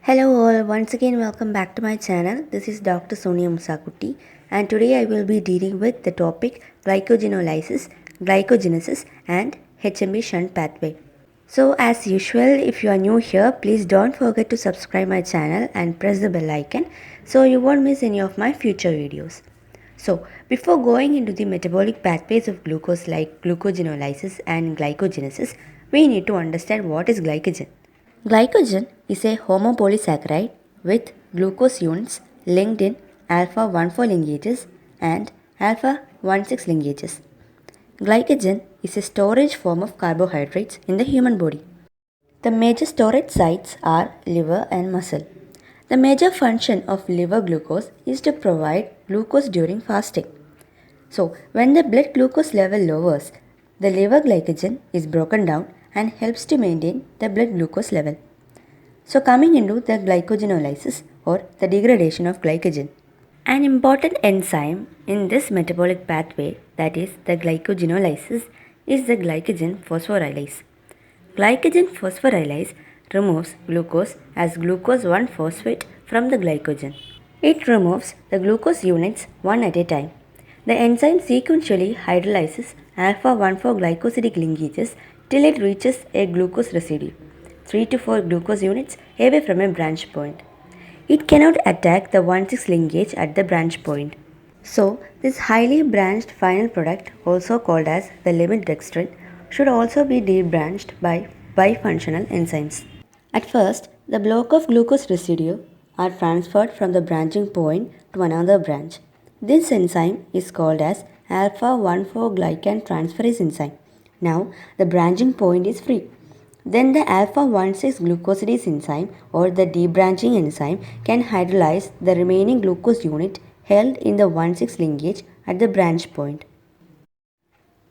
Hello all, once again welcome back to my channel. This is Dr. Sonia Musakutti and today I will be dealing with the topic glycogenolysis, glycogenesis and HMB shunt pathway. So as usual, if you are new here, please don't forget to subscribe my channel and press the bell icon so you won't miss any of my future videos. So before going into the metabolic pathways of glucose like glucogenolysis and glycogenesis, we need to understand what is glycogen. Glycogen is a homopolysaccharide with glucose units linked in alpha 1,4 linkages and alpha 1,6 linkages. Glycogen is a storage form of carbohydrates in the human body. The major storage sites are liver and muscle. The major function of liver glucose is to provide glucose during fasting. So, when the blood glucose level lowers, the liver glycogen is broken down and helps to maintain the blood glucose level. So, coming into the glycogenolysis or the degradation of glycogen. An important enzyme in this metabolic pathway, that is the glycogenolysis, is the glycogen phosphorylase. Glycogen phosphorylase removes glucose as glucose 1-phosphate from the glycogen. It removes the glucose units one at a time. The enzyme sequentially hydrolyzes alpha 1,4 glycosidic linkages till it reaches a glucose residue, 3 to 4 glucose units away from a branch point. It cannot attack the 1,6 linkage at the branch point. So, this highly branched final product, also called as the limit dextrin, should also be debranched by bifunctional enzymes. At first, the block of glucose residue are transferred from the branching point to another branch. This enzyme is called as alpha 1,4 glycan transferase enzyme. Now, the branching point is free. Then the alpha 1,6 glucosidase enzyme or the debranching enzyme can hydrolyze the remaining glucose unit held in the 1,6 linkage at the branch point.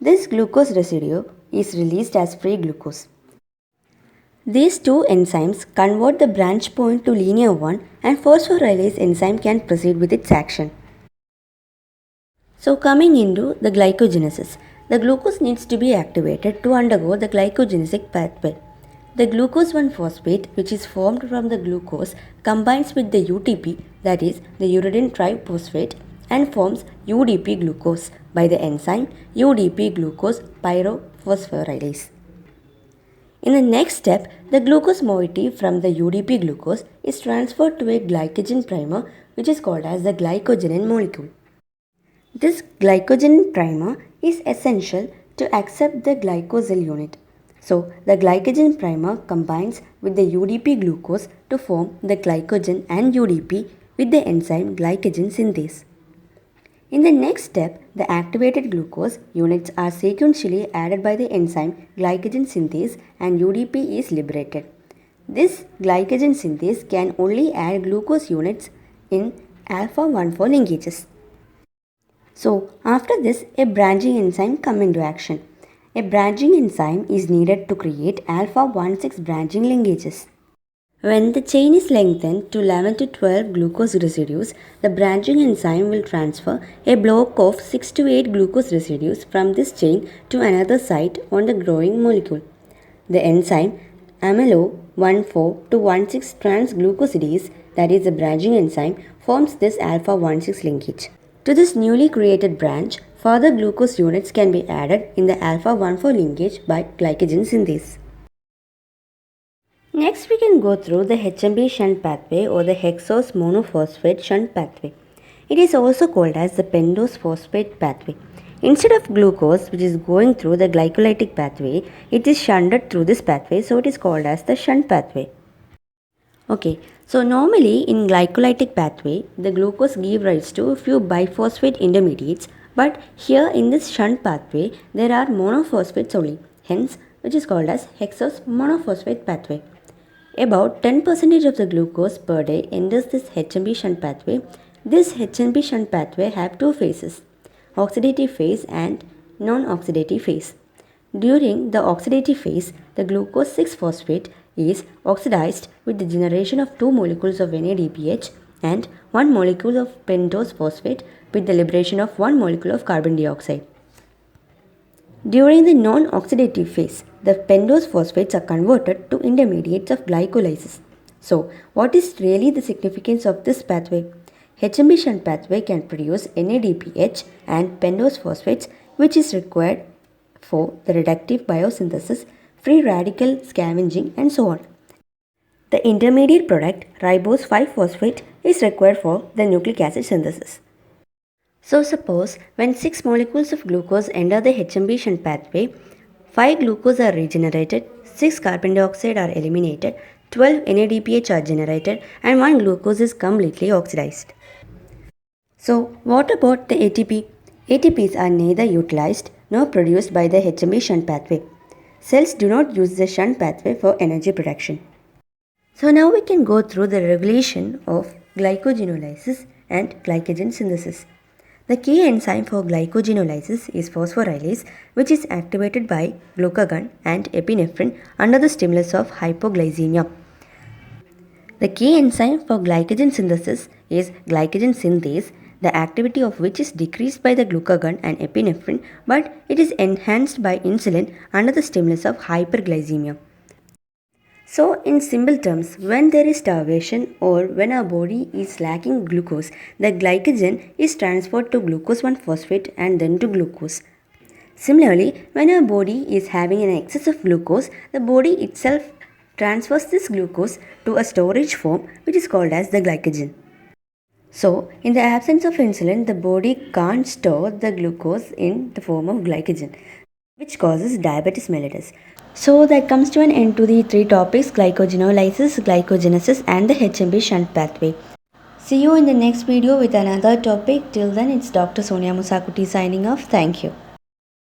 This glucose residue is released as free glucose. These two enzymes convert the branch point to linear one and phosphorylase enzyme can proceed with its action. So coming into the glycogenesis, the glucose needs to be activated to undergo the glycogenetic pathway. The glucose 1-phosphate, which is formed from the glucose, combines with the UTP, that is the uridine triphosphate, and forms UDP glucose by the enzyme UDP glucose pyrophosphorylase. In the next step, the glucose moiety from the UDP glucose is transferred to a glycogen primer, which is called as the glycogenin molecule. This glycogen primer is essential to accept the glycosyl unit. So, the glycogen primer combines with the UDP glucose to form the glycogen and UDP with the enzyme glycogen synthase. In the next step, the activated glucose units are sequentially added by the enzyme glycogen synthase and UDP is liberated. This glycogen synthase can only add glucose units in alpha 1,4 linkages. So, after this, a branching enzyme comes into action. A branching enzyme is needed to create alpha 1,6 branching linkages. When the chain is lengthened to 11 to 12 glucose residues, the branching enzyme will transfer a block of 6 to 8 glucose residues from this chain to another site on the growing molecule. The enzyme amylo 1,4 to 1,6 transglucosidase, that is the branching enzyme, forms this alpha 1,6 linkage. To this newly created branch, further glucose units can be added in the alpha 1,4 linkage by glycogen synthase. Next, we can go through the HMB shunt pathway or the hexose monophosphate shunt pathway. It is also called as the pentose phosphate pathway. Instead of glucose, which is going through the glycolytic pathway, it is shunted through this pathway, so it is called as the shunt pathway. Okay, so normally in glycolytic pathway, the glucose give rise to a few biphosphate intermediates, but here in this shunt pathway, there are monophosphates only, hence which is called as hexose monophosphate pathway. About 10% of the glucose per day enters this HMB shunt pathway. This HMB shunt pathway have two phases, oxidative phase and non-oxidative phase. During the oxidative phase, the glucose 6-phosphate is oxidized with the generation of 2 molecules of NADPH and 1 molecule of pentose phosphate with the liberation of 1 molecule of carbon dioxide. During the non-oxidative phase, the pentose phosphates are converted to intermediates of glycolysis. So, what is really the significance of this pathway? HMB shunt pathway can produce NADPH and pentose phosphates, which is required for the reductive biosynthesis, free radical scavenging, and so on. The intermediate product, ribose 5-phosphate, is required for the nucleic acid synthesis. So suppose when 6 molecules of glucose enter the HMB shunt pathway, 5 glucose are regenerated, 6 carbon dioxide are eliminated, 12 NADPH are generated, and 1 glucose is completely oxidized. So what about the ATP? ATPs are neither utilized nor produced by the HMB shunt pathway. Cells do not use the shunt pathway for energy production. So now we can go through the regulation of glycogenolysis and glycogen synthesis. The key enzyme for glycogenolysis is phosphorylase, which is activated by glucagon and epinephrine under the stimulus of hypoglycemia. The key enzyme for glycogen synthesis is glycogen synthase, the activity of which is decreased by the glucagon and epinephrine, but it is enhanced by insulin under the stimulus of hyperglycemia. So, in simple terms, when there is starvation or when our body is lacking glucose, the glycogen is transferred to glucose 1-phosphate and then to glucose. Similarly, when our body is having an excess of glucose, the body itself transfers this glucose to a storage form which is called as the glycogen. So, in the absence of insulin, the body can't store the glucose in the form of glycogen, which causes diabetes mellitus. So that comes to an end to the 3 topics: glycogenolysis, glycogenesis, and the HMB shunt pathway. See you in the next video with another topic. Till then, it's Dr. Sonia Musakuti signing off. Thank you.